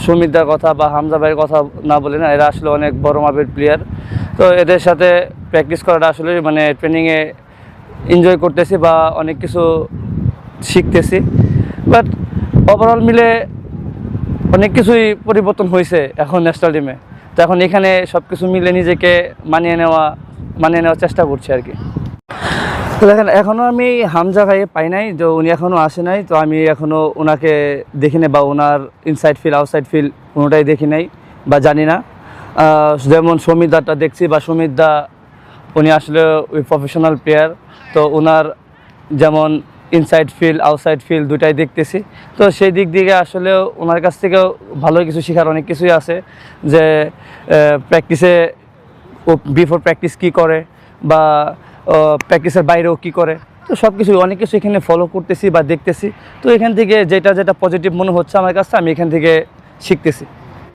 সুমিতদার কথা বা হামজা ভাইয়ের কথা না বলি না, এরা আসলে অনেক বড় মাপের প্লেয়ার। তো এদের সাথে প্র্যাকটিস করাটা আসলে মানে ট্রেনিংয়ে এনজয় করতেছি বা অনেক কিছু শিখতেছি। বাট ওভারঅল মিলে অনেক কিছুই পরিবর্তন হয়েছে এখন ন্যাশনাল টিমে। তো এখন এখানে সব কিছু মিলে নিজেকে মানিয়ে নেওয়ার চেষ্টা করছি আর কি। তো দেখেন, এখনও আমি হামজা ভাই পাই নাই, তো উনি এখনও আসে নাই। তো আমি এখনও ওনাকে দেখি নাই বা ওনার ইনসাইড ফিল আউটসাইড ফিল কোনোটাই দেখি নাই বা জানি না। যেমন সমিতদারটা দেখছি, বা সমিতদা উনি আসলে ওই প্রফেশনাল প্লেয়ার। তো ওনার যেমন ইনসাইড ফিল আউটসাইড ফিল দুটাই দেখতেছি। তো সেই দিক থেকে আসলে ওনার কাছ থেকেও ভালো কিছু শেখার অনেক কিছুই আছে, যে প্র্যাকটিসে বিফোর প্র্যাকটিস কী করে বা প্র্যাকটিসের বাইরেও কী করে। তো সব কিছু অনেক কিছু এখানে ফলো করতেছি বা দেখতেছি। তো এখান থেকে যেটা পজিটিভ মনে হচ্ছে আমার কাছে, আমি এখান থেকে শিখতেছি।